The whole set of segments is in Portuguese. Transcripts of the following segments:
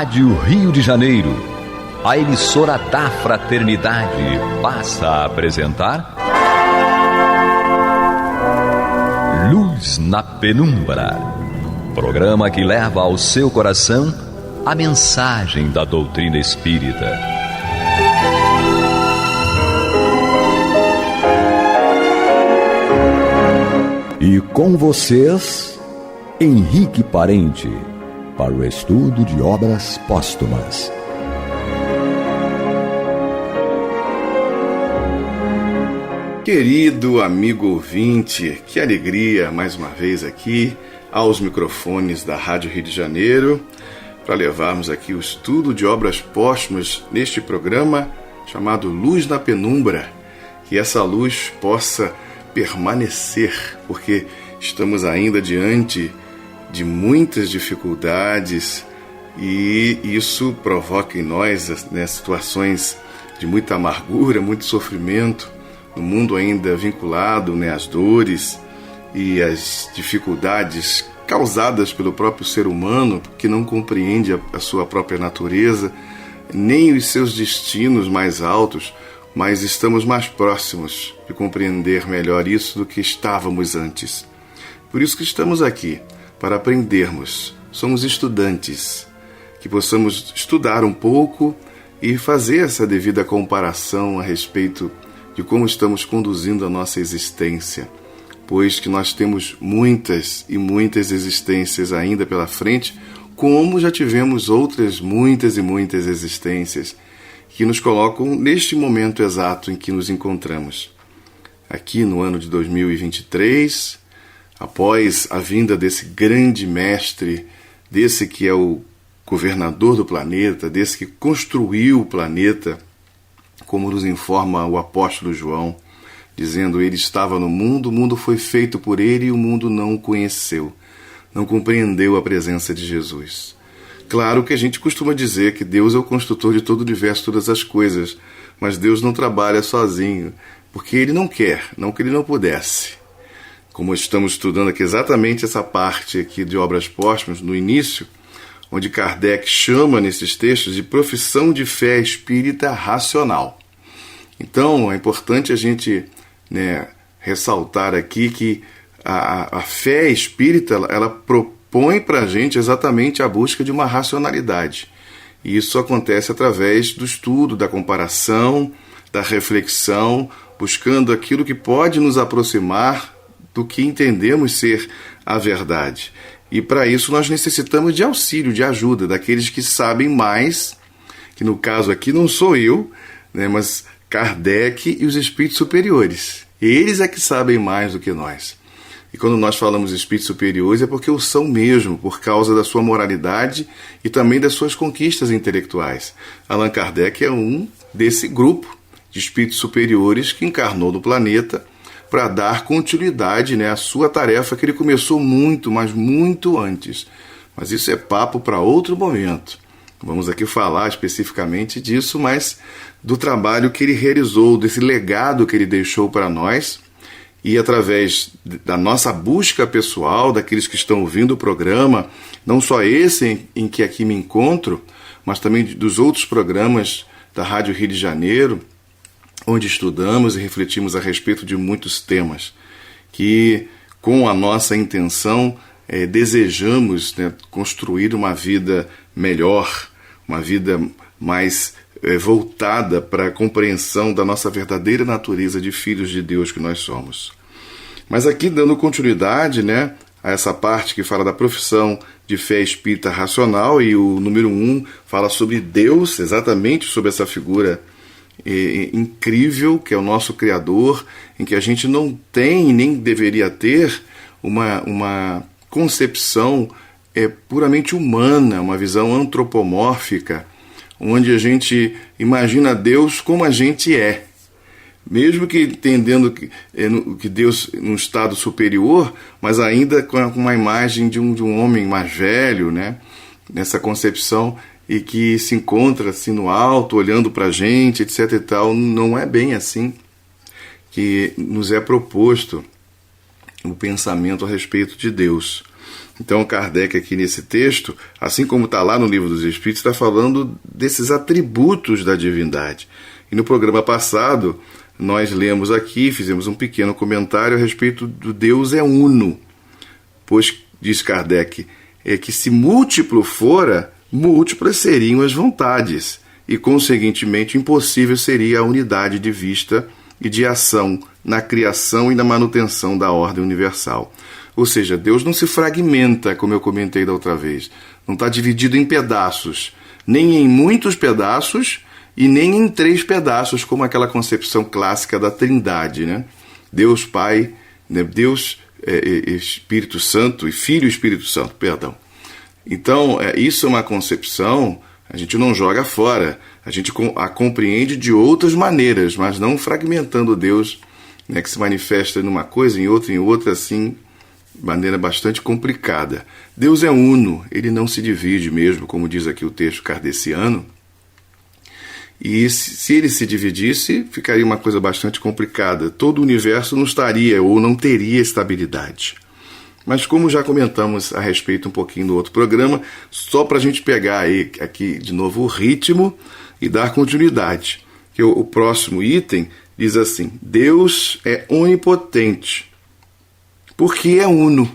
Rádio Rio de Janeiro, a emissora da Fraternidade, passa a apresentar Luz na Penumbra, programa que leva ao seu coração a mensagem da doutrina espírita. E com vocês, Henrique Parente, para o estudo de obras póstumas. Querido amigo ouvinte, que alegria mais uma vez aqui aos microfones da Rádio Rio de Janeiro para levarmos aqui o estudo de obras póstumas neste programa chamado Luz na Penumbra. Que essa luz possa permanecer, porque estamos ainda diante de muitas dificuldades e isso provoca em nós, né, situações de muita amargura, muito sofrimento, no mundo ainda vinculado, né, às dores e às dificuldades causadas pelo próprio ser humano, que não compreende a sua própria natureza, nem os seus destinos mais altos, mas estamos mais próximos de compreender melhor isso do que estávamos antes. Por isso que estamos aqui, para aprendermos. Somos estudantes, que possamos estudar um pouco e fazer essa devida comparação a respeito de como estamos conduzindo a nossa existência, pois que nós temos muitas e muitas existências ainda pela frente, como já tivemos outras muitas e muitas existências que nos colocam neste momento exato em que nos encontramos. Aqui no ano de 2023, após a vinda desse grande mestre, desse que é o governador do planeta, desse que construiu o planeta, como nos informa o apóstolo João, dizendo: ele estava no mundo, o mundo foi feito por ele e o mundo não o conheceu, não compreendeu a presença de Jesus. Claro que a gente costuma dizer que Deus é o construtor de todo o universo, todas as coisas, mas Deus não trabalha sozinho, porque ele não quer, não que ele não pudesse. Como estamos estudando aqui exatamente essa parte aqui de obras póstumas, no início, onde Kardec chama nesses textos de profissão de fé espírita racional. Então, é importante a gente, né, ressaltar aqui que a fé espírita, ela propõe para a gente exatamente a busca de uma racionalidade. E isso acontece através do estudo, da comparação, da reflexão, buscando aquilo que pode nos aproximar do que entendemos ser a verdade. E para isso nós necessitamos de auxílio, de ajuda, daqueles que sabem mais, que no caso aqui não sou eu, né, mas Kardec e os espíritos superiores. Eles é que sabem mais do que nós. E quando nós falamos de espíritos superiores é porque o são mesmo, por causa da sua moralidade e também das suas conquistas intelectuais. Allan Kardec é um desse grupo de espíritos superiores que encarnou no planeta para dar continuidade, né, à sua tarefa que ele começou muito, mas muito antes. Mas isso é papo para outro momento. Vamos aqui falar especificamente disso, mas do trabalho que ele realizou, desse legado que ele deixou para nós, e através da nossa busca pessoal, daqueles que estão ouvindo o programa, não só esse em que aqui me encontro, mas também dos outros programas da Rádio Rio de Janeiro, onde estudamos e refletimos a respeito de muitos temas, que com a nossa intenção desejamos, né, construir uma vida melhor, uma vida mais voltada para a compreensão da nossa verdadeira natureza de filhos de Deus que nós somos. Mas aqui, dando continuidade, né, a essa parte que fala da profissão de fé espírita racional, e o número 1 fala sobre Deus, exatamente sobre essa figura incrível que é o nosso Criador, em que a gente não tem nem deveria ter uma concepção puramente humana, uma visão antropomórfica, onde a gente imagina Deus como a gente é. Mesmo que entendendo que Deus num estado superior, mas ainda com uma imagem de um homem mais velho, né? Nessa concepção, e que se encontra assim no alto, olhando para a gente, etc. e tal. Não é bem assim que nos é proposto o pensamento a respeito de Deus. Então Kardec aqui nesse texto, assim como está lá no Livro dos Espíritos, está falando desses atributos da divindade. E no programa passado, nós lemos aqui, fizemos um pequeno comentário a respeito do Deus é uno. Pois, diz Kardec, é que se múltiplo fora, múltiplas seriam as vontades, e conseguintemente impossível seria a unidade de vista e de ação na criação e na manutenção da ordem universal. Ou seja, Deus não se fragmenta, como eu comentei da outra vez. Não está dividido em pedaços, nem em muitos pedaços e nem em 3 pedaços, como aquela concepção clássica da Trindade, né? Deus Pai, né? Deus Espírito Santo e Filho e Espírito Santo, perdão. Então, isso é uma concepção, a gente não joga fora, a gente a compreende de outras maneiras, mas não fragmentando Deus, né, que se manifesta numa coisa, em outra, assim, de maneira bastante complicada. Deus é uno, ele não se divide mesmo, como diz aqui o texto kardeciano, e se ele se dividisse, ficaria uma coisa bastante complicada. Todo o universo não estaria ou não teria estabilidade. Mas como já comentamos a respeito um pouquinho no outro programa, só para a gente pegar aí, aqui de novo o ritmo e dar continuidade. Que o próximo item diz assim: Deus é onipotente, porque é uno.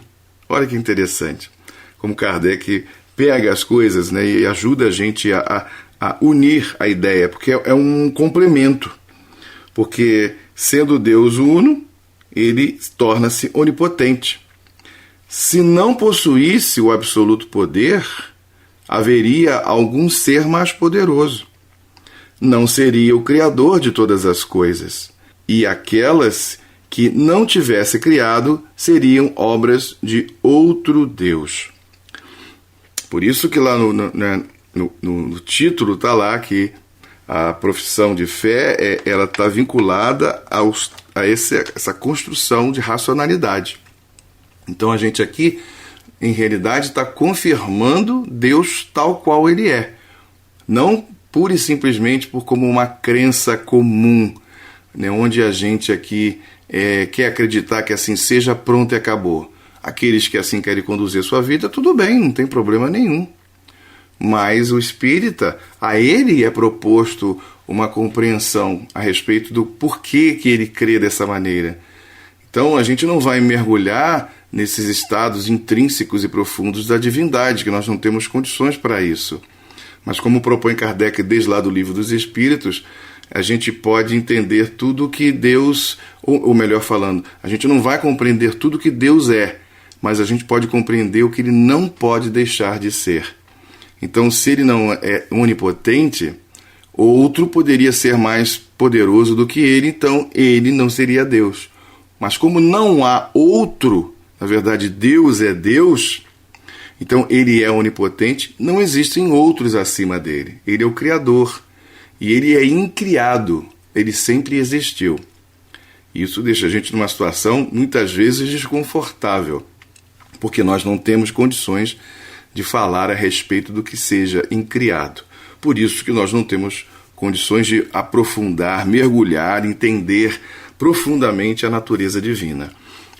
Olha que interessante. Como Kardec pega as coisas, né, e ajuda a gente a unir a ideia, porque é um complemento. Porque, sendo Deus uno, ele torna-se onipotente. Se não possuísse o absoluto poder, haveria algum ser mais poderoso. Não seria o Criador de todas as coisas. E aquelas que não tivesse criado seriam obras de outro Deus. Por isso que lá no título está lá que a profissão de fé ela está vinculada a essa construção de racionalidade. Então a gente aqui, em realidade, está confirmando Deus tal qual ele é. Não pura e simplesmente como uma crença comum, né, onde a gente aqui quer acreditar que assim seja, pronto e acabou. Aqueles que assim querem conduzir sua vida, tudo bem, não tem problema nenhum. Mas o espírita, a ele é proposto uma compreensão a respeito do porquê que ele crê dessa maneira. Então a gente não vai mergulhar nesses estados intrínsecos e profundos da divindade, que nós não temos condições para isso. Mas como propõe Kardec desde lá do Livro dos Espíritos, a gente pode entender tudo que Deus, ou melhor falando, a gente não vai compreender tudo que Deus é, mas a gente pode compreender o que ele não pode deixar de ser. Então, se ele não é onipotente, outro poderia ser mais poderoso do que ele, então ele não seria Deus. Mas como não há outro, na verdade Deus é Deus, então ele é onipotente, não existem outros acima dele. Ele é o Criador e ele é incriado, ele sempre existiu. Isso deixa a gente numa situação muitas vezes desconfortável, porque nós não temos condições de falar a respeito do que seja incriado. Por isso que nós não temos condições de aprofundar, mergulhar, entender profundamente a natureza divina.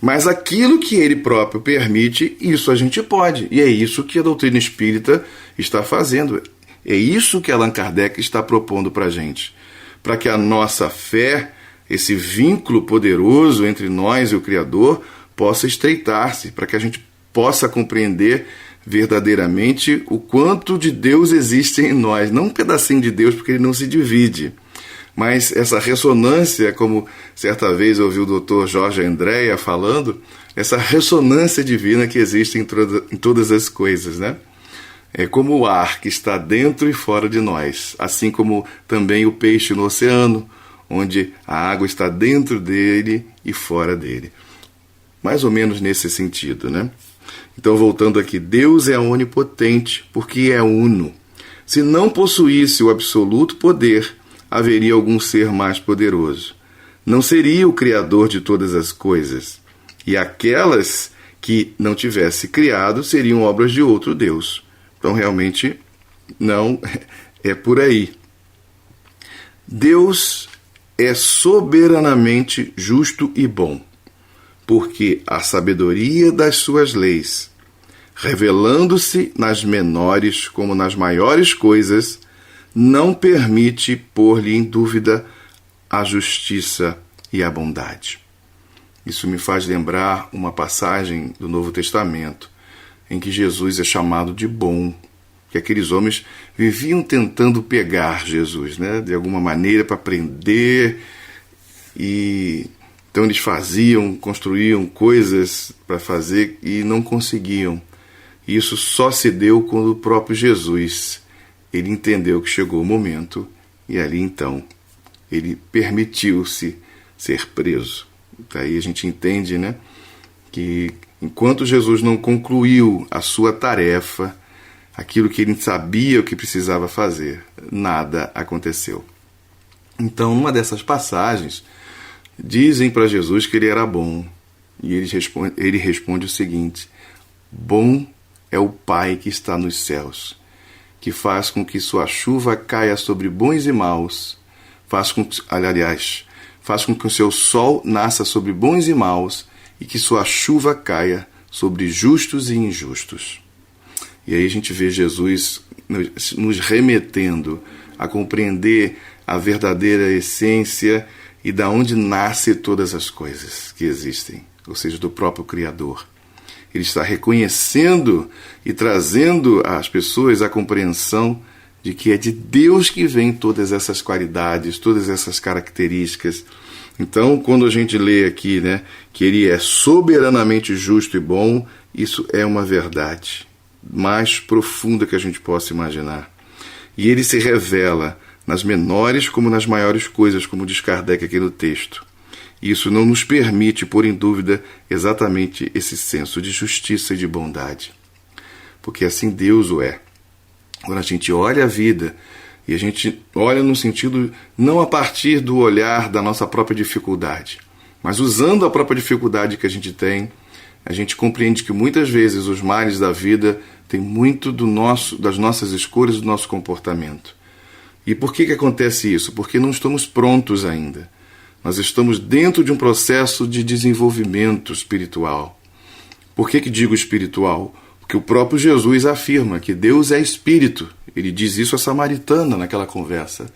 Mas aquilo que ele próprio permite, isso a gente pode. E é isso que a doutrina espírita está fazendo. É isso que Allan Kardec está propondo para a gente. Para que a nossa fé, esse vínculo poderoso entre nós e o Criador, possa estreitar-se, para que a gente possa compreender verdadeiramente o quanto de Deus existe em nós. Não um pedacinho de Deus, porque ele não se divide. Mas essa ressonância, como certa vez eu ouvi o Dr. Jorge Andréa falando, essa ressonância divina que existe em todas as coisas, né? É como o ar que está dentro e fora de nós, assim como também o peixe no oceano, onde a água está dentro dele e fora dele. Mais ou menos nesse sentido, né? Então, voltando aqui, Deus é onipotente porque é uno. Se não possuísse o absoluto poder, haveria algum ser mais poderoso. Não seria o Criador de todas as coisas. E aquelas que não tivesse criado seriam obras de outro Deus. Então, realmente, não é por aí. Deus é soberanamente justo e bom, porque a sabedoria das suas leis revelando-se nas menores como nas maiores coisas, não permite pôr-lhe em dúvida a justiça e a bondade. Isso me faz lembrar uma passagem do Novo Testamento, em que Jesus é chamado de bom, que aqueles homens viviam tentando pegar Jesus, né, de alguma maneira para prender, e então eles construíam coisas para fazer e não conseguiam. E isso só se deu quando o próprio Jesus, ele entendeu que chegou o momento, e ali então ele permitiu-se ser preso. Daí a gente entende, né, que enquanto Jesus não concluiu a sua tarefa, aquilo que ele sabia o que precisava fazer, nada aconteceu. Então, numa dessas passagens, dizem para Jesus que ele era bom, e ele responde o seguinte: bom é o Pai que está nos céus, que faz com que sua chuva caia sobre bons e maus, faz com que o seu sol nasça sobre bons e maus, e que sua chuva caia sobre justos e injustos. E aí a gente vê Jesus nos remetendo a compreender a verdadeira essência e da onde nasce todas as coisas que existem, ou seja, do próprio Criador. Ele está reconhecendo e trazendo às pessoas a compreensão de que é de Deus que vêm todas essas qualidades, todas essas características. Então, quando a gente lê aqui, né, que ele é soberanamente justo e bom, isso é uma verdade mais profunda que a gente possa imaginar. E ele se revela nas menores como nas maiores coisas, como diz Kardec aqui no texto. Isso não nos permite pôr em dúvida exatamente esse senso de justiça e de bondade, porque assim Deus o é. Quando a gente olha a vida, e a gente olha no sentido não a partir do olhar da nossa própria dificuldade, mas usando a própria dificuldade que a gente tem, a gente compreende que muitas vezes os males da vida têm muito das nossas escolhas, do nosso comportamento. E por que acontece isso? Porque não estamos prontos ainda. Nós estamos dentro de um processo de desenvolvimento espiritual. Por que digo espiritual? Porque o próprio Jesus afirma que Deus é espírito. Ele diz isso à samaritana naquela conversa.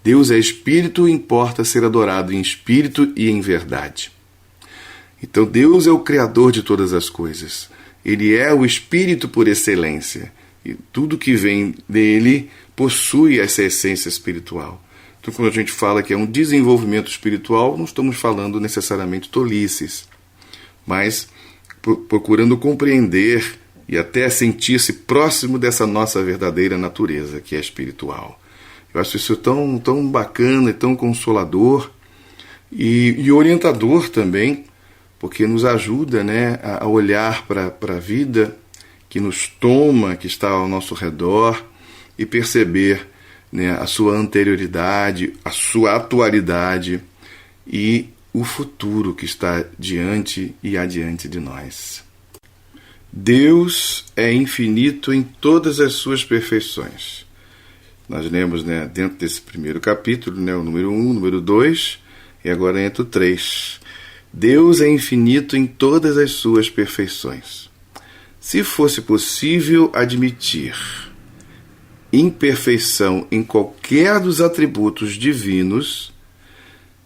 Deus é espírito e importa ser adorado em espírito e em verdade. Então Deus é o Criador de todas as coisas. Ele é o espírito por excelência. E tudo que vem dele possui essa essência espiritual. Então, quando a gente fala que é um desenvolvimento espiritual, não estamos falando necessariamente tolices, mas procurando compreender e até sentir-se próximo dessa nossa verdadeira natureza, que é espiritual. Eu acho isso tão bacana e tão consolador e orientador também, porque nos ajuda, né, a olhar para a vida que nos toma, que está ao nosso redor, e perceber, né, a sua anterioridade, a sua atualidade e o futuro que está diante e adiante de nós. Deus é infinito em todas as suas perfeições. Nós lemos, né, dentro desse primeiro capítulo, né, o número 1, o número 2, e agora entra o 3. Deus é infinito em todas as suas perfeições. Se fosse possível admitir imperfeição em qualquer dos atributos divinos,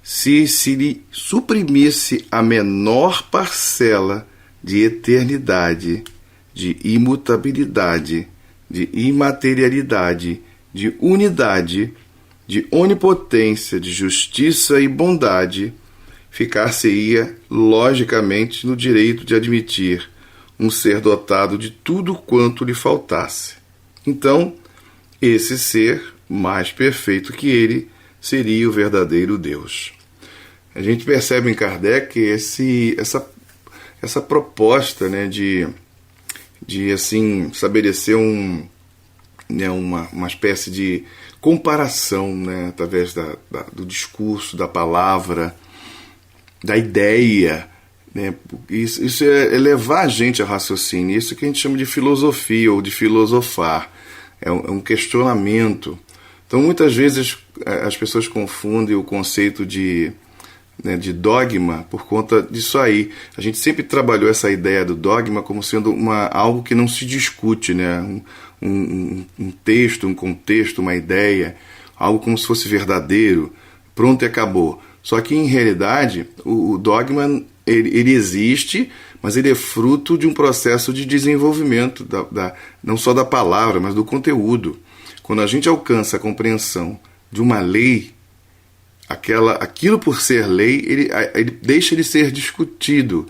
se lhe suprimisse a menor parcela de eternidade, de imutabilidade, de imaterialidade, de unidade, de onipotência, de justiça e bondade, ficar-se-ia, logicamente, no direito de admitir um ser dotado de tudo quanto lhe faltasse. Então, esse ser, mais perfeito que ele, seria o verdadeiro Deus. A gente percebe em Kardec essa proposta, né, de assim, estabelecer uma espécie de comparação, né, através do discurso, da palavra, da ideia, né? Isso é levar a gente a raciocínio. Isso que a gente chama de filosofia ou de filosofar. É um questionamento. Então, muitas vezes, as pessoas confundem o conceito de né, de dogma por conta disso aí. A gente sempre trabalhou essa ideia do dogma como sendo algo que não se discute, né? Um texto, um contexto, uma ideia, algo como se fosse verdadeiro, pronto e acabou. Só que, em realidade, o dogma ele existe, mas ele é fruto de um processo de desenvolvimento, não só da palavra, mas do conteúdo. Quando a gente alcança a compreensão de uma lei, aquilo por ser lei, ele deixa de ser discutido,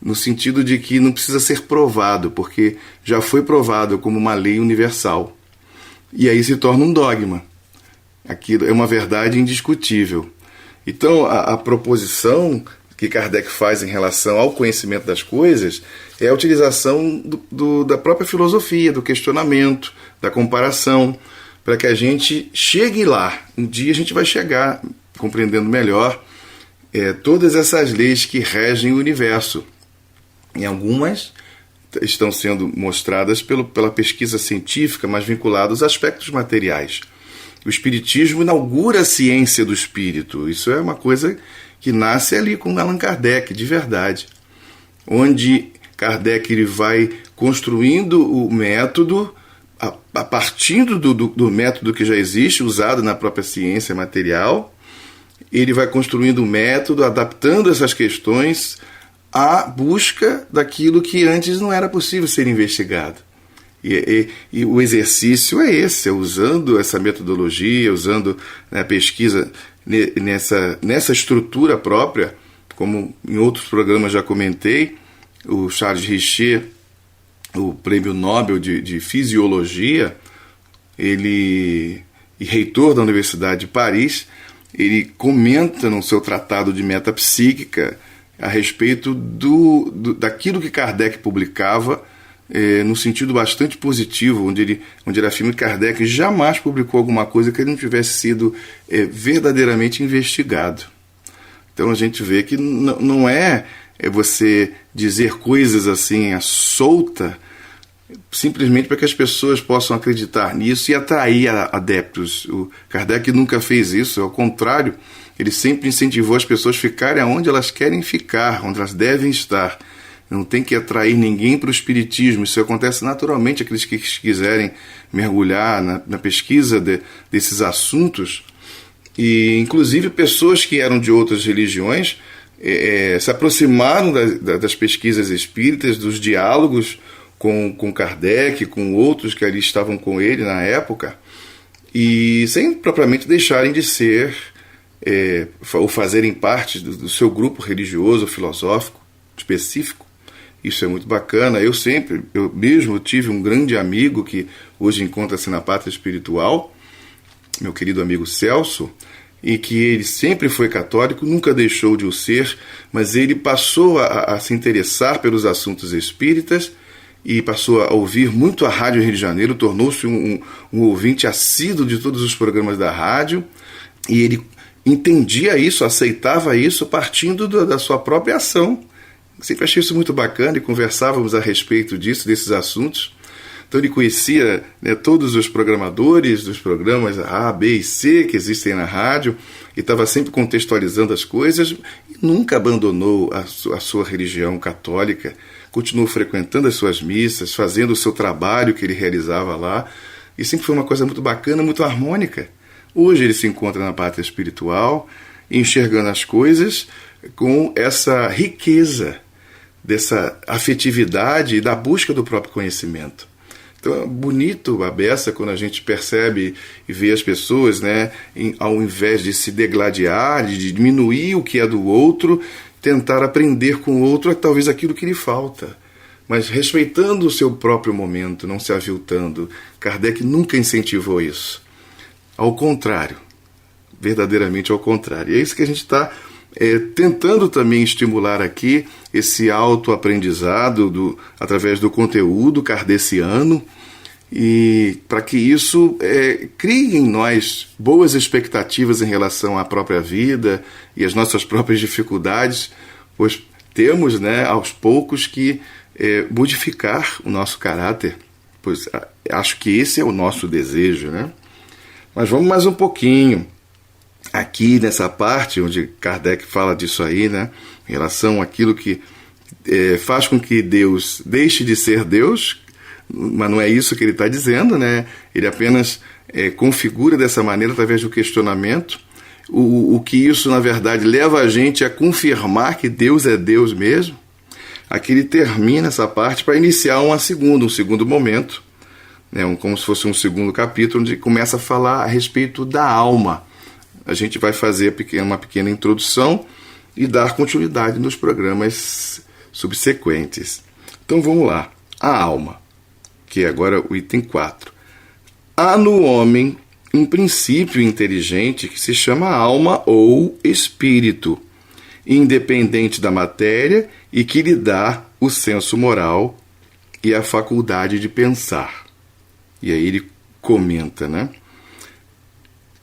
no sentido de que não precisa ser provado, porque já foi provado como uma lei universal. E aí se torna um dogma. Aquilo é uma verdade indiscutível. Então, a proposição que Kardec faz em relação ao conhecimento das coisas é a utilização da própria filosofia, do questionamento, da comparação, para que a gente chegue lá. Um dia a gente vai chegar compreendendo melhor todas essas leis que regem o universo. E algumas estão sendo mostradas pela pesquisa científica, mas vinculadas aos aspectos materiais. O Espiritismo inaugura a ciência do espírito. Isso é uma coisa que nasce ali com Allan Kardec, de verdade. Onde Kardec ele vai construindo o método, a partir do método que já existe, usado na própria ciência material. Ele vai construindo o método, adaptando essas questões à busca daquilo que antes não era possível ser investigado. E o exercício é esse, usando essa metodologia, usando a pesquisa nessa estrutura própria, como em outros programas já comentei, o Charles Richer, o prêmio Nobel de Fisiologia, e reitor da Universidade de Paris, ele comenta no seu tratado de metapsíquica a respeito daquilo que Kardec publicava, no sentido bastante positivo, onde ele afirma que Kardec jamais publicou alguma coisa que ele não tivesse sido verdadeiramente investigado. Então a gente vê que não é você dizer coisas assim à solta, simplesmente para que as pessoas possam acreditar nisso e atrair adeptos. O Kardec nunca fez isso, ao contrário, ele sempre incentivou as pessoas a ficarem onde elas querem ficar, onde elas devem estar. Não tem que atrair ninguém para o espiritismo. Isso acontece naturalmente, aqueles que quiserem mergulhar na pesquisa desses assuntos. E, inclusive, pessoas que eram de outras religiões se aproximaram das pesquisas espíritas, dos diálogos com Kardec, com outros que ali estavam com ele na época, e sem propriamente deixarem de ser ou fazerem parte do seu grupo religioso ou filosófico específico. Isso é muito bacana. Eu mesmo tive um grande amigo que hoje encontra-se na pátria espiritual, meu querido amigo Celso, e que ele sempre foi católico, nunca deixou de o ser, mas ele passou a se interessar pelos assuntos espíritas e passou a ouvir muito a Rádio Rio de Janeiro, tornou-se um ouvinte assíduo de todos os programas da rádio, e ele entendia isso, aceitava isso, partindo da sua própria ação. Sempre achei isso muito bacana e conversávamos a respeito desses assuntos. Então ele conhecia todos os programadores dos programas A, B e C que existem na rádio e estava sempre contextualizando as coisas e nunca abandonou a sua religião católica, continuou frequentando as suas missas, fazendo o seu trabalho que ele realizava lá, e sempre foi uma coisa muito bacana, muito harmônica. Hoje ele se encontra na pátria espiritual, enxergando as coisas com essa riqueza, dessa afetividade e da busca do próprio conhecimento. Então é bonito a beça quando a gente percebe e vê as pessoas, ao invés de se degladiar, de diminuir o que é do outro, tentar aprender com o outro talvez aquilo que lhe falta, mas respeitando o seu próprio momento, não se aviltando. Kardec nunca incentivou isso. Ao contrário, verdadeiramente ao contrário. E é isso que a gente está tentando também estimular aqui, esse autoaprendizado através do conteúdo kardeciano, e para que isso crie em nós boas expectativas em relação à própria vida e às nossas próprias dificuldades, pois temos, aos poucos, que modificar o nosso caráter, pois acho que esse é o nosso desejo, Mas vamos mais um pouquinho. aqui nessa parte onde Kardec fala disso aí, né, em relação àquilo que faz com que Deus deixe de ser Deus, mas não é isso que ele está dizendo, né? Ele apenas configura dessa maneira através do questionamento, o que isso na verdade leva a gente a confirmar que Deus é Deus mesmo. Aqui ele termina essa parte para iniciar um segundo momento, né? Como se fosse um segundo capítulo, onde começa a falar a respeito da alma. A gente vai fazer uma pequena introdução e dar continuidade nos programas subsequentes. Então vamos lá. A alma, que é agora o item 4. Há no homem um princípio inteligente que se chama alma ou espírito, independente da matéria e que lhe dá o senso moral e a faculdade de pensar. E aí ele comenta, né?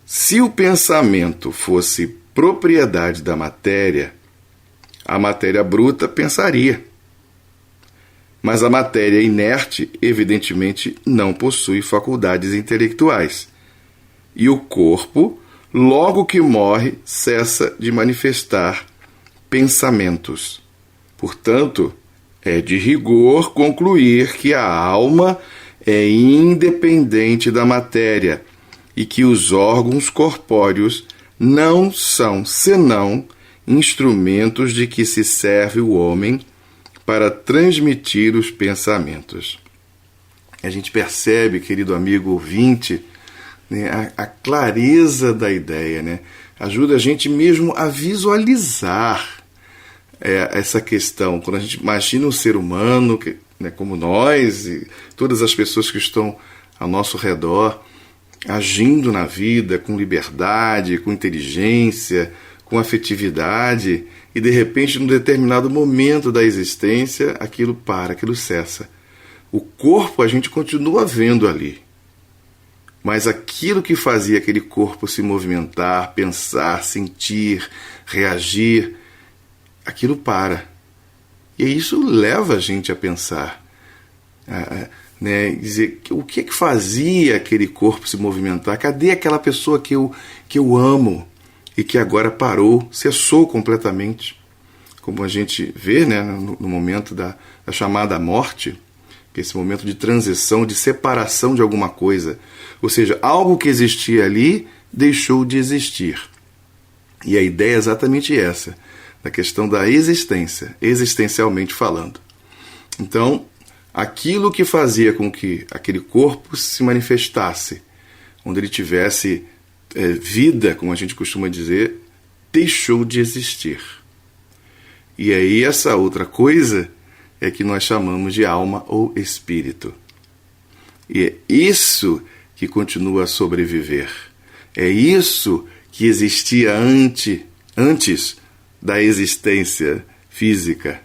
Se o pensamento fosse propriedade da matéria, a matéria bruta pensaria. Mas a matéria inerte, evidentemente, não possui faculdades intelectuais. E o corpo, logo que morre, cessa de manifestar pensamentos. Portanto, é de rigor concluir que a alma é independente da matéria e que os órgãos corpóreos não são senão instrumentos de que se serve o homem para transmitir os pensamentos. A gente percebe, querido amigo ouvinte, né, a clareza da ideia, né? Ajuda a gente mesmo a visualizar essa questão. Quando a gente imagina um ser humano, né, como nós e todas as pessoas que estão ao nosso redor, agindo na vida com liberdade, com inteligência, com afetividade, e de repente, num determinado momento da existência, aquilo para, aquilo cessa. O corpo a gente continua vendo ali, mas aquilo que fazia aquele corpo se movimentar, pensar, sentir, reagir, aquilo para. E isso leva a gente a pensar, né, dizer, o que fazia aquele corpo se movimentar? Cadê aquela pessoa que eu amo e que agora parou, cessou completamente? Como a gente vê, né, no momento da chamada morte, que é esse momento de transição, de separação de alguma coisa. Ou seja, algo que existia ali deixou de existir. E a ideia é exatamente essa, da questão da existência, existencialmente falando. Então, aquilo que fazia com que aquele corpo se manifestasse, onde ele tivesse vida, como a gente costuma dizer, deixou de existir. E aí essa outra coisa é que nós chamamos de alma ou espírito. E é isso que continua a sobreviver. É isso que existia antes da existência física.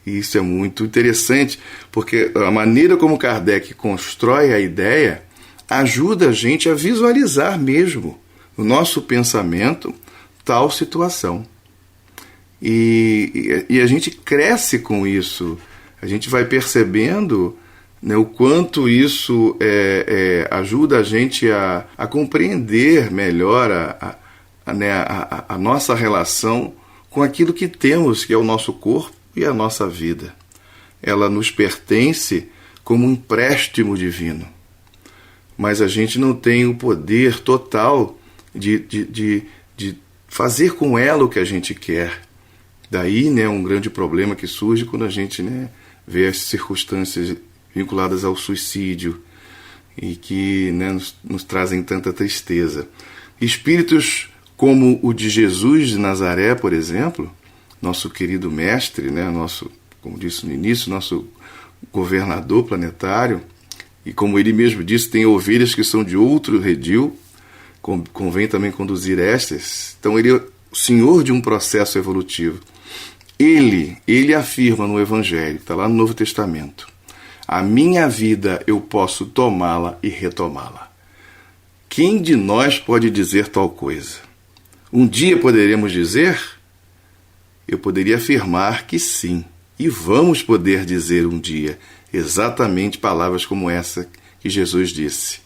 E isso é muito interessante, porque a maneira como Kardec constrói a ideia ajuda a gente a visualizar mesmo no nosso pensamento tal situação. E a gente cresce com isso, a gente vai percebendo, né, o quanto isso ajuda a gente a compreender melhor a nossa relação com aquilo que temos, que é o nosso corpo e a nossa vida. Ela nos pertence como um empréstimo divino, mas a gente não tem o poder total de fazer com ela o que a gente quer. Daí, né, um grande problema que surge quando a gente, né, vê as circunstâncias vinculadas ao suicídio e que, né, nos trazem tanta tristeza. Espíritos como o de Jesus de Nazaré, por exemplo, nosso querido mestre, né, nosso, como disse no início, nosso governador planetário, e como ele mesmo disse, tem ovelhas que são de outro redil, convém também conduzir estas. Então ele é o senhor de um processo evolutivo. Ele afirma no Evangelho, está lá no Novo Testamento: a minha vida eu posso tomá-la e retomá-la. Quem de nós pode dizer tal coisa? Um dia poderemos dizer? Eu poderia afirmar que sim, e vamos poder dizer um dia exatamente palavras como essa que Jesus disse.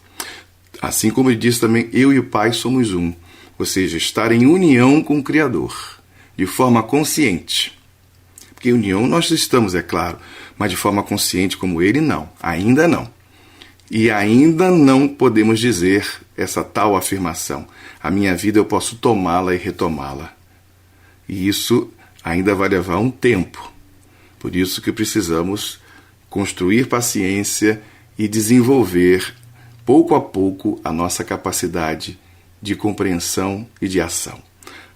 Assim como ele disse também, eu e o Pai somos um. ou seja, estar em união com o Criador, de forma consciente. Porque em união nós estamos, é claro, mas de forma consciente como Ele, não, ainda não. E ainda não podemos dizer essa tal afirmação: a minha vida eu posso tomá-la e retomá-la. E isso ainda vai levar um tempo. Por isso que precisamos construir paciência e desenvolver, pouco a pouco, a nossa capacidade de compreensão e de ação.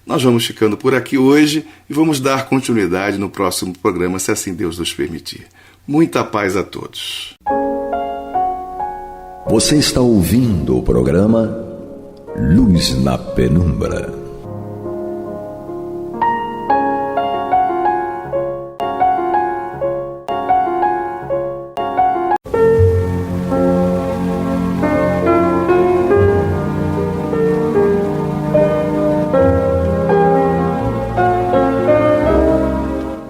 Nós vamos ficando por aqui hoje e vamos dar continuidade no próximo programa, se assim Deus nos permitir. Muita paz a todos. Você está ouvindo o programa Luz na Penumbra.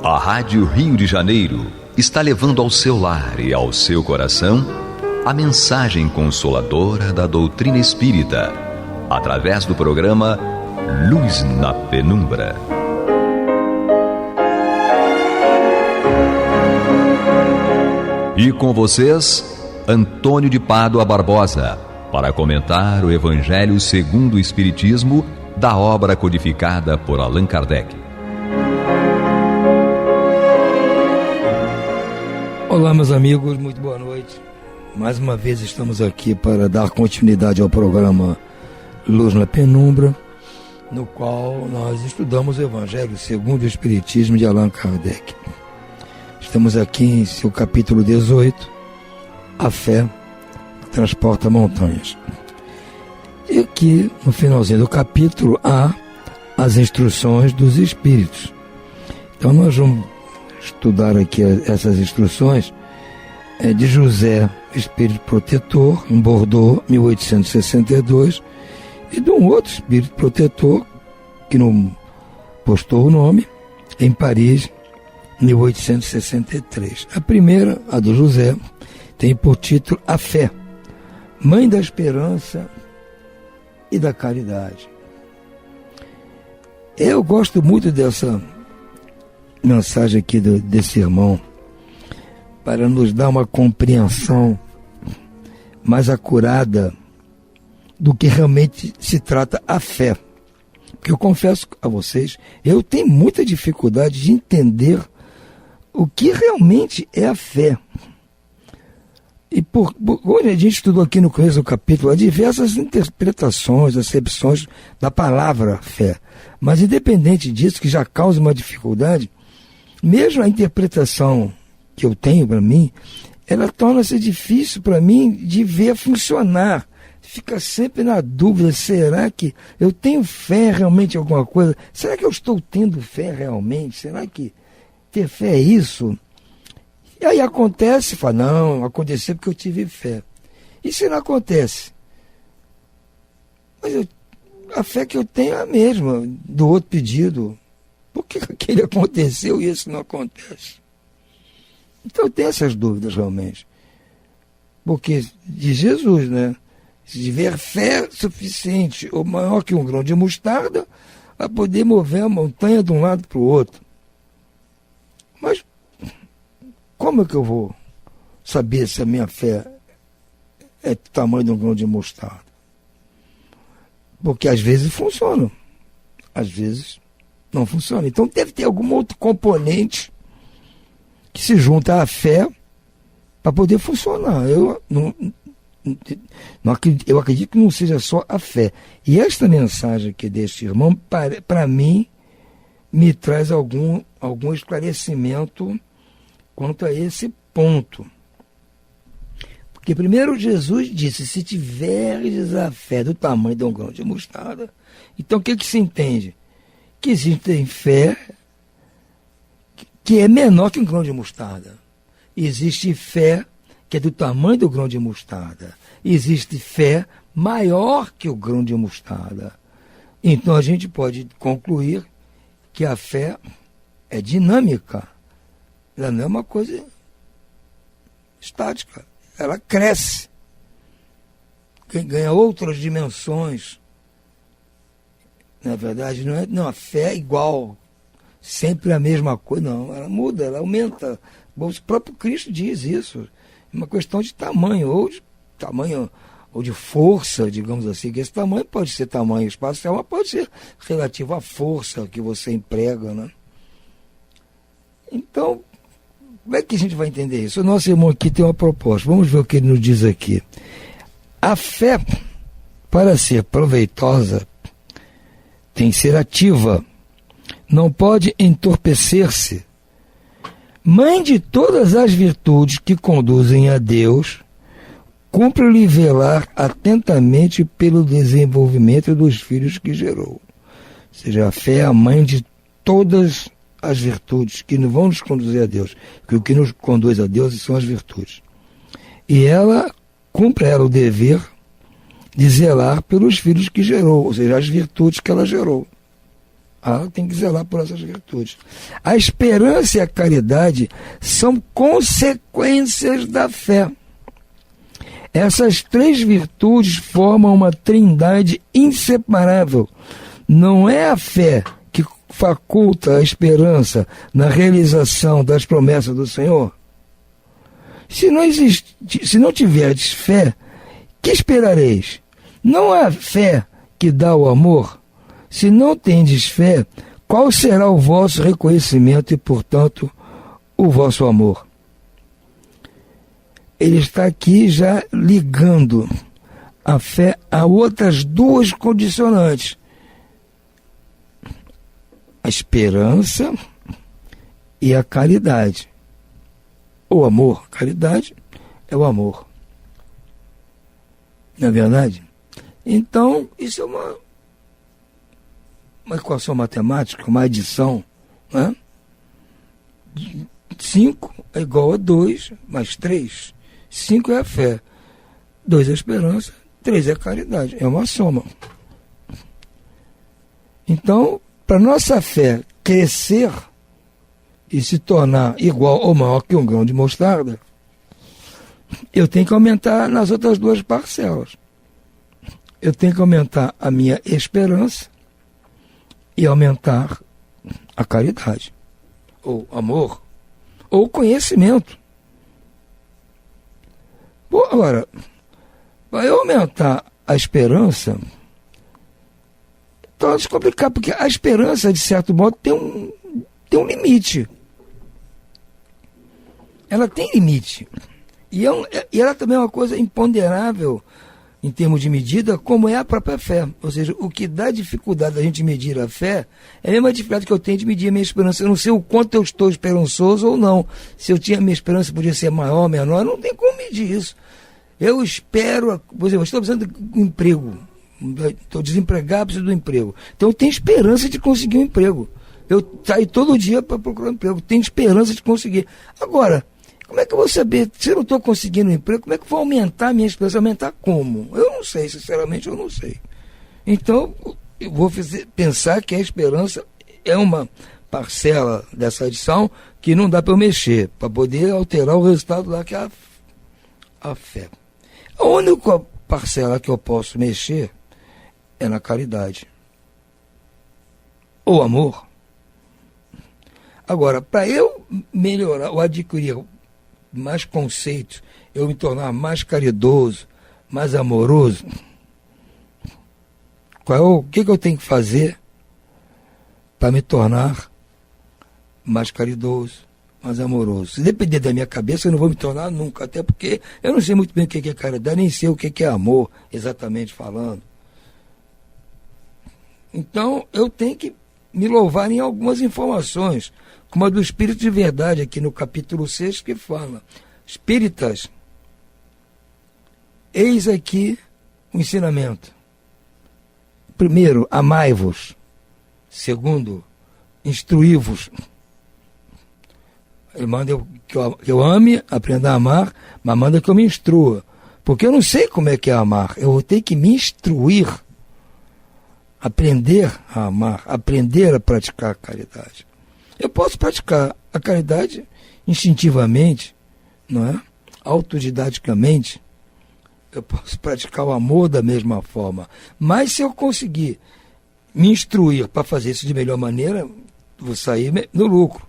A Rádio Rio de Janeiro está levando ao seu lar e ao seu coração a mensagem consoladora da doutrina espírita, através do programa Luz na Penumbra. E com vocês, Antônio de Pádua Barbosa, para comentar o Evangelho segundo o Espiritismo, da obra codificada por Allan Kardec. Olá, meus amigos, muito boa noite. Mais uma vez estamos aqui para dar continuidade ao programa Luz na Penumbra, no qual nós estudamos o Evangelho segundo o Espiritismo de Allan Kardec. Estamos aqui em seu capítulo 18, A Fé Transporta Montanhas. E aqui, no finalzinho do capítulo, há as instruções dos Espíritos. Então nós vamos estudar aqui essas instruções de José, Espírito Protetor, em Bordeaux, 1862, e de um outro Espírito Protetor, que não postou o nome, em Paris, 1863. A primeira, a do José, tem por título A Fé, Mãe da Esperança e da Caridade. Eu gosto muito dessa mensagem aqui desse irmão, para nos dar uma compreensão mais acurada do que realmente se trata a fé. Porque eu confesso a vocês, eu tenho muita dificuldade de entender o que realmente é a fé. E hoje a gente estudou aqui no começo do capítulo há diversas interpretações, acepções da palavra fé. Mas independente disso, que já causa uma dificuldade, mesmo a interpretação que eu tenho para mim, ela torna-se difícil para mim de ver funcionar. Fica sempre na dúvida, será que eu tenho fé realmente em alguma coisa? Será que eu estou tendo fé realmente? Será que ter fé é isso? E aí acontece, fala, não, aconteceu porque eu tive fé. E se não acontece? Mas a fé que eu tenho é a mesma do outro pedido. Por que aquele aconteceu e esse não acontece? Então eu tenho essas dúvidas realmente. Porque de Jesus, né? Se tiver fé suficiente ou maior que um grão de mostarda, vai poder mover a montanha de um lado para o outro. Mas como é que eu vou saber se a minha fé é do tamanho de um grão de mostarda? Porque às vezes funciona, às vezes não funciona. Então deve ter algum outro componente que se junta à fé para poder funcionar. Eu acredito que não seja só a fé. E esta mensagem aqui deste irmão, para mim, me traz algum esclarecimento quanto a esse ponto. Porque primeiro Jesus disse, se tiveres a fé do tamanho de um grão de mostarda, então o que se entende? Que existe fé que é menor que um grão de mostarda. Existe fé que é do tamanho do grão de mostarda. Existe fé maior que o grão de mostarda. Então a gente pode concluir que a fé é dinâmica. Ela não é uma coisa estática. Ela cresce. Ganha outras dimensões. Na verdade, não, a fé é igual, sempre a mesma coisa, não, ela muda, ela aumenta. O próprio Cristo diz isso, é uma questão de tamanho, ou de força, digamos assim, que esse tamanho pode ser tamanho espacial, mas pode ser relativo à força que você emprega, né? Então, como é que a gente vai entender isso? O nosso irmão aqui tem uma proposta, vamos ver o que ele nos diz aqui. A fé, para ser proveitosa, tem que ser ativa, não pode entorpecer-se. Mãe de todas as virtudes que conduzem a Deus, cumpre-lhe velar atentamente pelo desenvolvimento dos filhos que gerou. Ou seja, a fé é a mãe de todas as virtudes que vão nos conduzir a Deus, que o que nos conduz a Deus são as virtudes. E ela cumpre o dever de zelar pelos filhos que gerou, ou seja, as virtudes que ela gerou. Ela tem que zelar por essas virtudes. A esperança e a caridade são consequências da fé. Essas três virtudes formam uma trindade inseparável. Não é a fé que faculta a esperança na realização das promessas do Senhor? Se não tiverdes fé, que esperareis? Não é a fé que dá o amor? Se não tendes fé, qual será o vosso reconhecimento e, portanto, o vosso amor? Ele está aqui já ligando a fé a outras duas condicionantes. A esperança e a caridade. O amor, a caridade é o amor. Não é verdade? Então, isso é uma equação matemática, uma adição, né? 5 é igual a 2 mais 3. 5 é a fé, 2 é a esperança, 3 é a caridade. É uma soma. Então, para nossa fé crescer e se tornar igual ou maior que um grão de mostarda, eu tenho que aumentar nas outras duas parcelas. Eu tenho que aumentar a minha esperança e aumentar a caridade, ou amor, ou conhecimento. Bom, agora, para eu aumentar a esperança, então é descomplicar, porque a esperança, de certo modo, tem um limite. Ela tem limite. E ela também é uma coisa imponderável em termos de medida, como é a própria fé. Ou seja, o que dá dificuldade da gente medir a fé é a mesma dificuldade que eu tenho de medir a minha esperança. Eu não sei o quanto eu estou esperançoso ou não. Se eu tinha a minha esperança, podia ser maior ou menor, não tem como medir isso. Eu espero, por exemplo, eu estou precisando de um emprego. Estou desempregado, preciso de um emprego. Então eu tenho esperança de conseguir um emprego. Eu saio todo dia para procurar um emprego. Tenho esperança de conseguir. Agora, como é que eu vou saber, se eu não estou conseguindo um emprego, como é que eu vou aumentar a minha esperança? Aumentar como? Eu não sei, sinceramente eu não sei. Então, eu vou pensar que a esperança é uma parcela dessa adição que não dá para eu mexer, para poder alterar o resultado lá, que é a fé. A única parcela que eu posso mexer é na caridade. O amor. Agora, para eu melhorar ou adquirir mais conceitos, eu me tornar mais caridoso, mais amoroso, o que eu tenho que fazer para me tornar mais caridoso, mais amoroso? Se depender da minha cabeça, eu não vou me tornar nunca, até porque eu não sei muito bem o que é caridade, nem sei o que é amor, exatamente falando. Então, eu tenho que me louvar em algumas informações, como a do Espírito de Verdade, aqui no capítulo 6, que fala: espíritas, eis aqui o ensinamento. Primeiro, amai-vos. Segundo, instruí-vos. Ele manda que eu ame, aprenda a amar, mas manda que eu me instrua. Porque eu não sei como é que é amar. Eu vou ter que me instruir, aprender a amar, aprender a praticar a caridade. Eu posso praticar a caridade instintivamente, não é? Autodidaticamente. Eu posso praticar o amor da mesma forma. Mas se eu conseguir me instruir para fazer isso de melhor maneira, vou sair no lucro.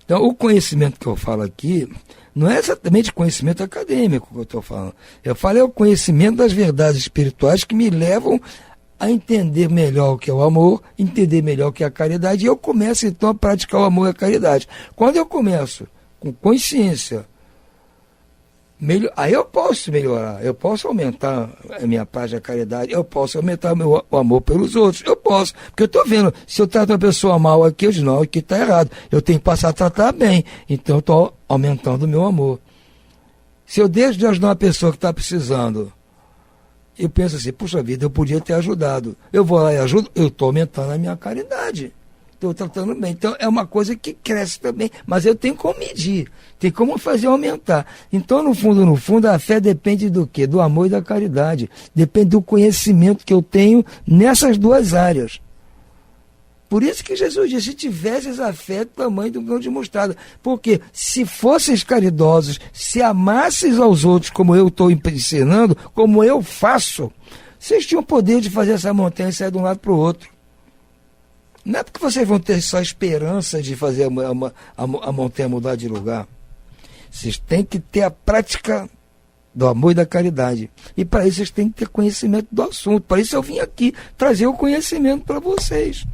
Então, o conhecimento que eu falo aqui não é exatamente conhecimento acadêmico que eu estou falando. Eu falo é o conhecimento das verdades espirituais que me levam a entender melhor o que é o amor, entender melhor o que é a caridade, e eu começo então a praticar o amor e a caridade. Quando eu começo com consciência, aí eu posso melhorar, eu posso aumentar a minha paz e a caridade, eu posso aumentar o amor pelos outros, eu posso, porque eu estou vendo, se eu trato uma pessoa mal aqui, eu digo, não, aqui está errado, eu tenho que passar a tratar bem, então eu estou aumentando o meu amor. Se eu deixo de ajudar uma pessoa que está precisando, eu penso assim, puxa vida, eu podia ter ajudado, eu vou lá e ajudo, eu estou aumentando a minha caridade. Estou tratando bem. Então, é uma coisa que cresce também. Mas eu tenho como medir. Tem como fazer aumentar. Então, no fundo, a fé depende do quê? Do amor e da caridade. Depende do conhecimento que eu tenho nessas duas áreas. Por isso que Jesus disse, se tivesses a fé do tamanho do grão de mostarda. Porque se fosseis caridosos, se amasses aos outros como eu estou ensinando, como eu faço, vocês tinham o poder de fazer essa montanha sair de um lado para o outro. Não é porque vocês vão ter só esperança de fazer a montanha mudar de lugar. Vocês têm que ter a prática do amor e da caridade. E para isso vocês têm que ter conhecimento do assunto. Para isso eu vim aqui trazer o conhecimento para vocês.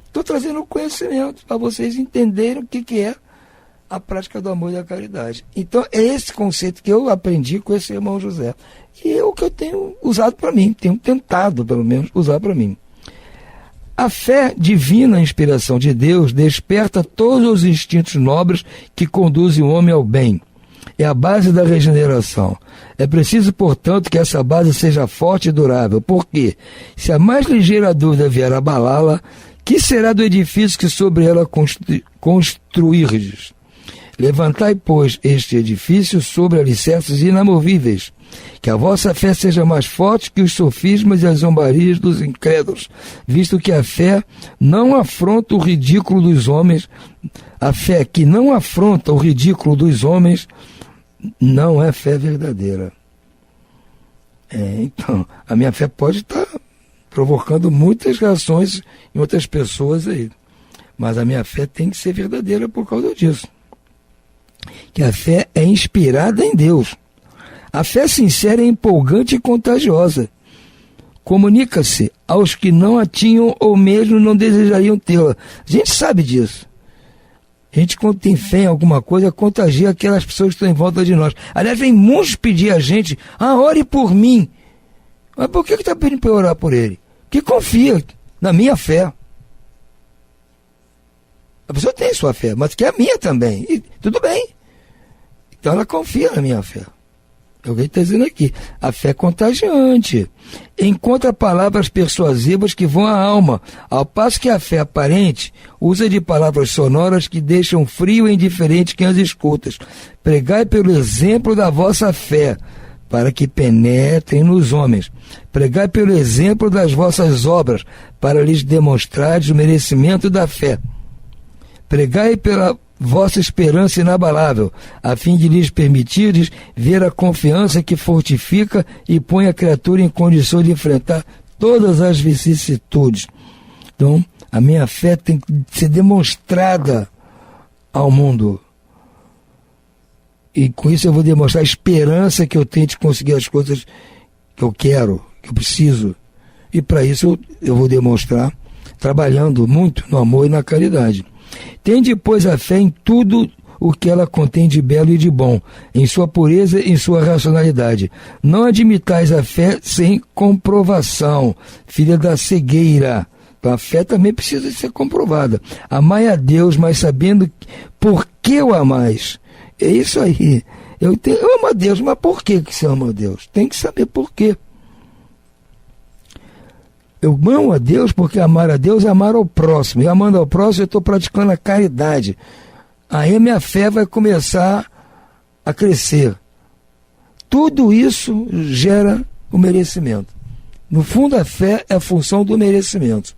Estou trazendo o conhecimento para vocês entenderem o que é a prática do amor e da caridade. Então é esse conceito que eu aprendi com esse irmão José. E é o que eu tenho usado para mim. Tenho tentado, pelo menos, usar para mim. A fé divina, a inspiração de Deus, desperta todos os instintos nobres que conduzem o homem ao bem. É a base da regeneração. É preciso, portanto, que essa base seja forte e durável. Porque, se a mais ligeira dúvida vier abalá-la, que será do edifício que sobre ela construirdes? Levantai, pois, este edifício sobre alicerces inamovíveis. Que a vossa fé seja mais forte que os sofismas e as zombarias dos incrédulos, visto que a fé não afronta o ridículo dos homens, a fé que não afronta o ridículo dos homens não é fé verdadeira. Então, a minha fé pode estar provocando muitas reações em outras pessoas aí, mas a minha fé tem que ser verdadeira por causa disso. Que a fé é inspirada em Deus. A fé sincera é empolgante e contagiosa. Comunica-se aos que não a tinham ou mesmo não desejariam tê-la. A gente sabe disso. A gente, quando tem fé em alguma coisa, contagia aquelas pessoas que estão em volta de nós. Aliás, vem muitos pedir a gente, ore por mim. Mas por que está pedindo para eu orar por ele? Porque confia na minha fé. A pessoa tem sua fé, mas que é a minha também. E tudo bem. Então ela confia na minha fé. Alguém está dizendo aqui, a fé é contagiante, encontra palavras persuasivas que vão à alma, ao passo que a fé aparente usa de palavras sonoras que deixam frio e indiferente quem as escuta. Pregai pelo exemplo da vossa fé, para que penetrem nos homens. Pregai pelo exemplo das vossas obras, para lhes demonstrardes o merecimento da fé. Pregai pela vossa esperança inabalável, a fim de lhes permitires ver a confiança que fortifica e põe a criatura em condições de enfrentar todas as vicissitudes. Então, a minha fé tem que ser demonstrada ao mundo. E com isso eu vou demonstrar a esperança que eu tenho de conseguir as coisas que eu quero, que eu preciso. E para isso eu vou demonstrar trabalhando muito no amor e na caridade. Tende, pois, a fé em tudo o que ela contém de belo e de bom, em sua pureza e em sua racionalidade. Não admitais a fé sem comprovação, filha da cegueira. Então a fé também precisa ser comprovada. Amai a Deus, mas sabendo por que o amais. É isso aí. Eu amo a Deus, mas por que você ama a Deus? Tem que saber por quê. Eu amo a Deus porque amar a Deus é amar ao próximo. E amando ao próximo eu estou praticando a caridade. Aí a minha fé vai começar a crescer. Tudo isso gera o merecimento. No fundo, a fé é a função do merecimento.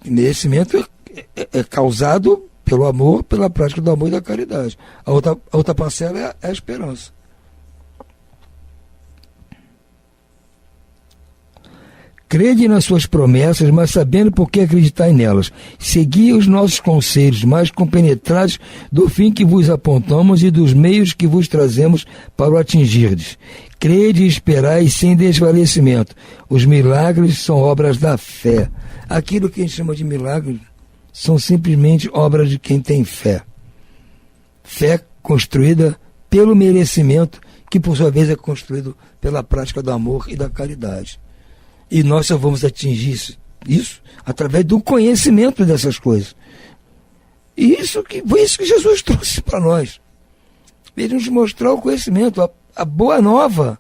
O merecimento é causado pelo amor, pela prática do amor e da caridade. A outra parcela é a esperança. Crede nas suas promessas, mas sabendo por que acreditar nelas. Segui os nossos conselhos, mas compenetrados do fim que vos apontamos e dos meios que vos trazemos para o atingirdes. Crede e esperai sem desvalecimento. Os milagres são obras da fé. Aquilo que a gente chama de milagres são simplesmente obras de quem tem fé. Fé construída pelo merecimento, que por sua vez é construído pela prática do amor e da caridade. E nós só vamos atingir isso através do conhecimento dessas coisas. E foi isso que Jesus trouxe para nós. Ele nos mostrar o conhecimento, a boa nova,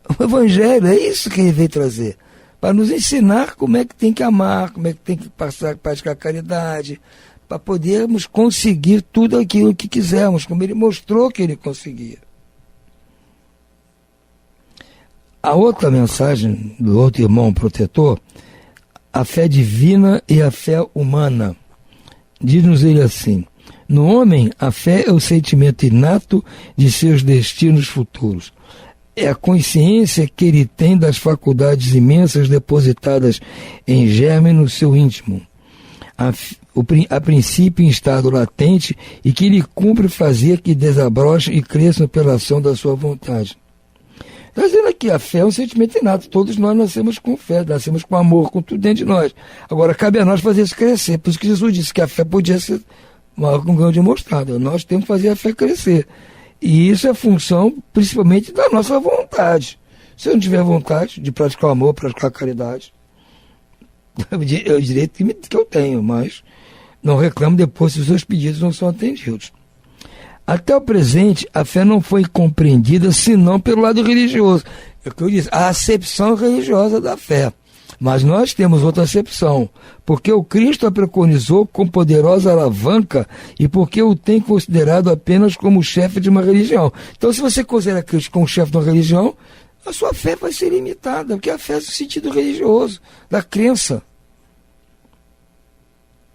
o Evangelho, é isso que ele veio trazer. Para nos ensinar como é que tem que amar, como é que tem que praticar a caridade, para podermos conseguir tudo aquilo que quisermos, como ele mostrou que ele conseguia. A outra mensagem do outro irmão protetor, a fé divina e a fé humana. Diz-nos ele assim: no homem, a fé é o sentimento inato de seus destinos futuros. É a consciência que ele tem das faculdades imensas depositadas em germe no seu íntimo. A princípio em estado latente e que lhe cumpre fazer que desabrochem e cresçam pela ação da sua vontade. Está dizendo aqui, a fé é um sentimento inato. Todos nós nascemos com fé, nascemos com amor, com tudo dentro de nós. Agora, cabe a nós fazer isso crescer. Por isso que Jesus disse que a fé podia ser maior que um grão de mostarda. Nós temos que fazer a fé crescer. E isso é função, principalmente, da nossa vontade. Se eu não tiver vontade de praticar o amor, praticar a caridade, é o direito que eu tenho, mas não reclamo depois se os seus pedidos não são atendidos. Até o presente, a fé não foi compreendida senão pelo lado religioso. É o que eu disse, a acepção religiosa da fé. Mas nós temos outra acepção, porque o Cristo a preconizou com poderosa alavanca e porque o tem considerado apenas como chefe de uma religião. Então, se você considera Cristo como chefe de uma religião, a sua fé vai ser limitada, porque a fé é no sentido religioso, da crença.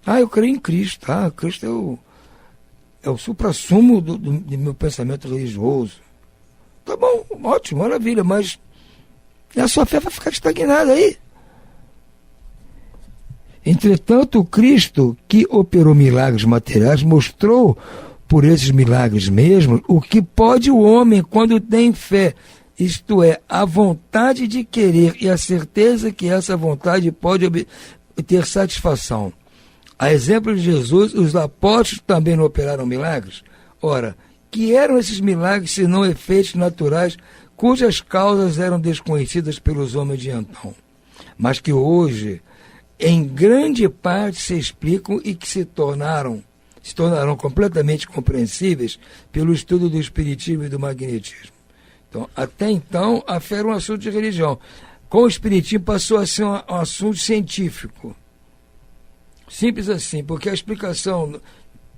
Eu creio em Cristo. Cristo é o suprassumo do meu pensamento religioso. Tá bom, ótimo, maravilha, mas a sua fé vai ficar estagnada aí. Entretanto, o Cristo, que operou milagres materiais, mostrou por esses milagres mesmo o que pode o homem quando tem fé, isto é, a vontade de querer e a certeza que essa vontade pode ter satisfação. A exemplo de Jesus, os apóstolos também não operaram milagres? Ora, que eram esses milagres senão efeitos naturais cujas causas eram desconhecidas pelos homens de então, mas que hoje, em grande parte, se explicam e que se tornarão completamente compreensíveis pelo estudo do espiritismo e do magnetismo. Então, até então, a fé era um assunto de religião. Com o espiritismo passou a ser um assunto científico. Simples assim, porque a explicação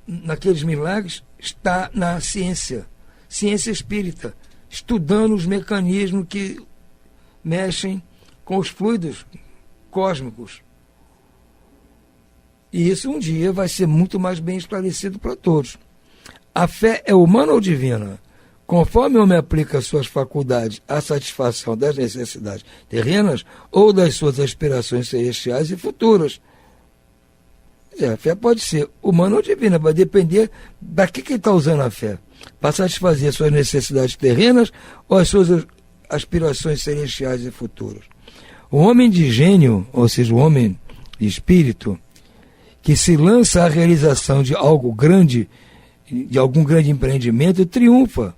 naqueles milagres está na ciência espírita, estudando os mecanismos que mexem com os fluidos cósmicos. E isso um dia vai ser muito mais bem esclarecido para todos. A fé é humana ou divina? Conforme o homem aplica suas faculdades à satisfação das necessidades terrenas ou das suas aspirações celestiais e futuras. A fé pode ser humana ou divina, vai depender da que ele está usando a fé. Para satisfazer suas necessidades terrenas ou as suas aspirações celestiais e futuras. O homem de gênio, ou seja, o homem de espírito, que se lança à realização de algo grande, de algum grande empreendimento, triunfa,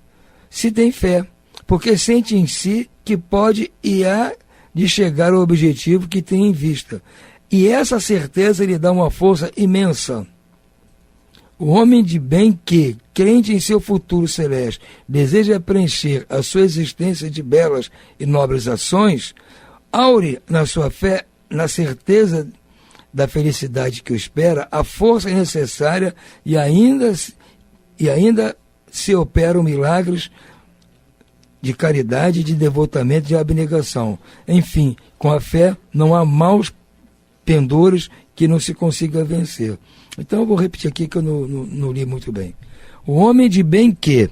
se tem fé, porque sente em si que pode e há de chegar ao objetivo que tem em vista. E essa certeza lhe dá uma força imensa. O homem de bem que, crente em seu futuro celeste, deseja preencher a sua existência de belas e nobres ações, aure na sua fé, na certeza da felicidade que o espera, a força necessária e ainda se operam milagres de caridade, de devotamento, de abnegação. Enfim, com a fé não há maus pendores que não se consiga vencer. Então eu vou repetir aqui que eu não li muito bem. O homem de bem que,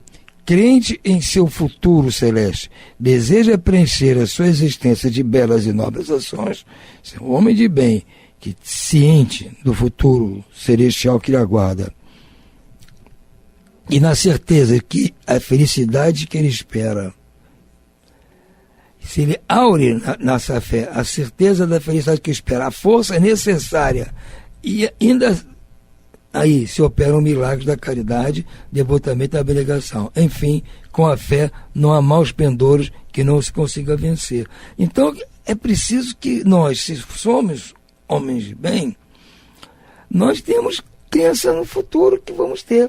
crente em seu futuro celeste, deseja preencher a sua existência de belas e nobres ações, é um homem de bem, que ciente do futuro celestial que lhe aguarda, e na certeza que a felicidade que ele espera, se ele aure nessa fé, a certeza da felicidade que espera, a força necessária, e ainda aí se operam milagres da caridade, devotamento e abnegação. Enfim, com a fé não há maus pendores que não se consiga vencer. Então é preciso que nós, se somos homens de bem, nós temos crença no futuro que vamos ter.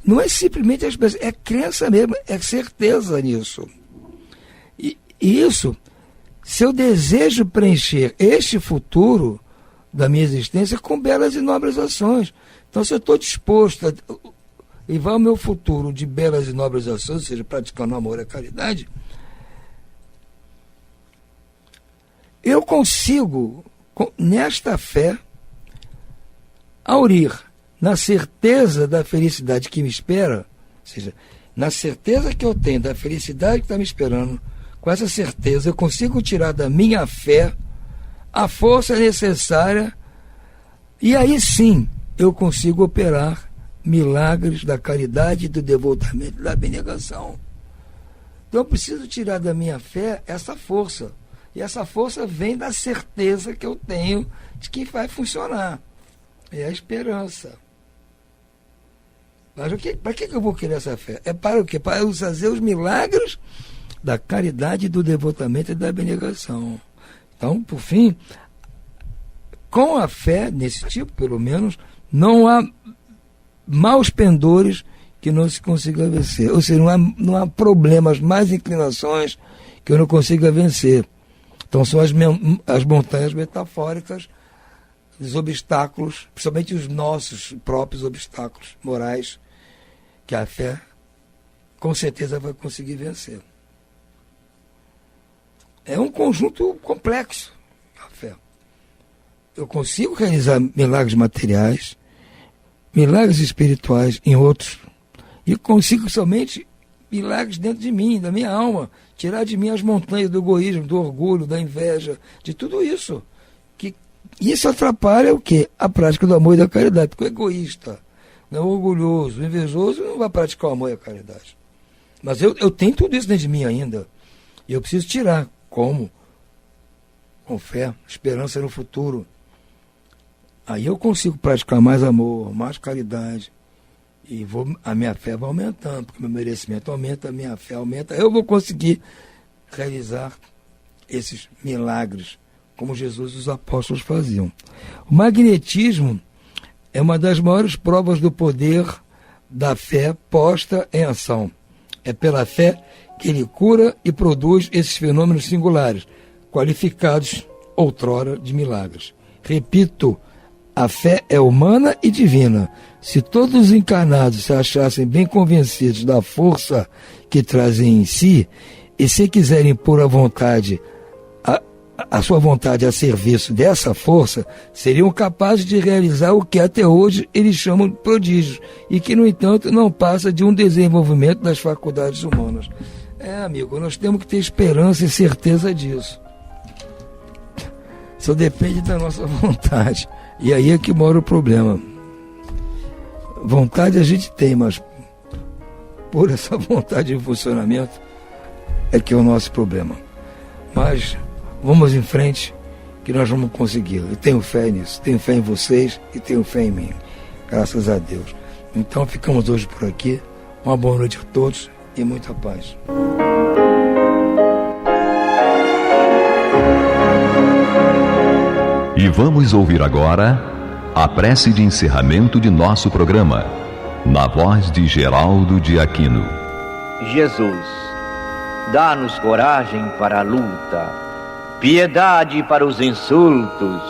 Não é simplesmente a expressão, é crença mesmo, é certeza nisso. E isso, se eu desejo preencher este futuro da minha existência com belas e nobres ações. Então, se eu estou disposto a levar o meu futuro de belas e nobres ações, ou seja, praticando amor e caridade, eu consigo, nesta fé, aurir na certeza da felicidade que me espera, ou seja, na certeza que eu tenho da felicidade que está me esperando, com essa certeza eu consigo tirar da minha fé a força necessária, e aí sim eu consigo operar milagres da caridade, do devotamento, da abnegação. Então eu preciso tirar da minha fé essa força, e essa força vem da certeza que eu tenho de que vai funcionar. É a esperança. Mas para que eu vou querer essa fé? É para o quê? Para eu fazer os milagres da caridade, do devotamento e da abnegação. Então, por fim, com a fé, nesse tipo, pelo menos, não há maus pendores que não se consiga vencer. Ou seja, não há problemas, mais inclinações que eu não consiga vencer. Então, são as montanhas metafóricas, os obstáculos, principalmente os nossos próprios obstáculos morais, que a fé, com certeza, vai conseguir vencer. É um conjunto complexo, a fé. Eu consigo realizar milagres materiais, milagres espirituais em outros, e consigo somente milagres dentro de mim, da minha alma, tirar de mim as montanhas do egoísmo, do orgulho, da inveja, de tudo isso. Que isso atrapalha o quê? A prática do amor e da caridade, porque o egoísta, o orgulhoso, o invejoso não vai praticar o amor e a caridade. Mas eu tenho tudo isso dentro de mim ainda, e eu preciso tirar. Como? Com fé, esperança no futuro. Aí eu consigo praticar mais amor, mais caridade. E a minha fé vai aumentando, porque meu merecimento aumenta, a minha fé aumenta. Eu vou conseguir realizar esses milagres, como Jesus e os apóstolos faziam. O magnetismo é uma das maiores provas do poder da fé posta em ação. É pela fé que ele cura e produz esses fenômenos singulares, qualificados outrora de milagres. Repito, a fé é humana e divina. Se todos os encarnados se achassem bem convencidos da força que trazem em si, e se quiserem pôr a sua vontade a serviço dessa força, seriam capazes de realizar o que até hoje eles chamam de prodígios, e que, no entanto, não passa de um desenvolvimento das faculdades humanas. Amigo, nós temos que ter esperança e certeza disso. Só depende da nossa vontade. E aí é que mora o problema. Vontade a gente tem, mas por essa vontade de funcionamento é que é o nosso problema. Mas vamos em frente, que nós vamos conseguir. Eu tenho fé nisso, tenho fé em vocês e tenho fé em mim. Graças a Deus. Então ficamos hoje por aqui. Uma boa noite a todos e muita paz. E vamos ouvir agora a prece de encerramento de nosso programa, na voz de Geraldo de Aquino. Jesus, dá-nos coragem para a luta, piedade para os insultos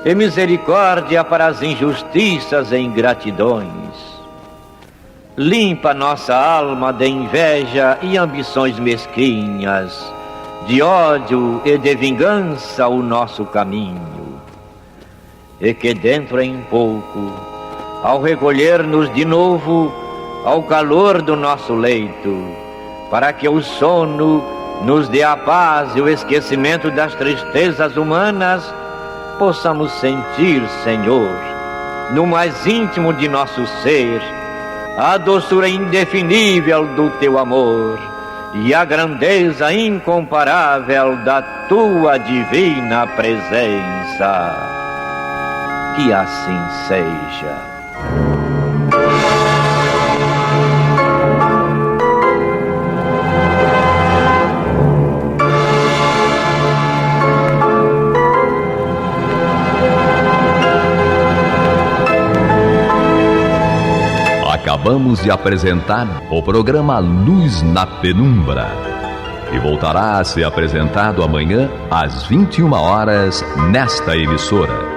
e misericórdia para as injustiças e ingratidões. Limpa nossa alma de inveja e ambições mesquinhas, de ódio e de vingança o nosso caminho. E que dentro em pouco, ao recolher-nos de novo, ao calor do nosso leito, para que o sono nos dê a paz e o esquecimento das tristezas humanas, possamos sentir, Senhor, no mais íntimo de nosso ser, a doçura indefinível do Teu amor e a grandeza incomparável da Tua divina presença. Que assim seja. Acabamos de apresentar o programa Luz na Penumbra, que voltará a ser apresentado amanhã às 21 horas nesta emissora.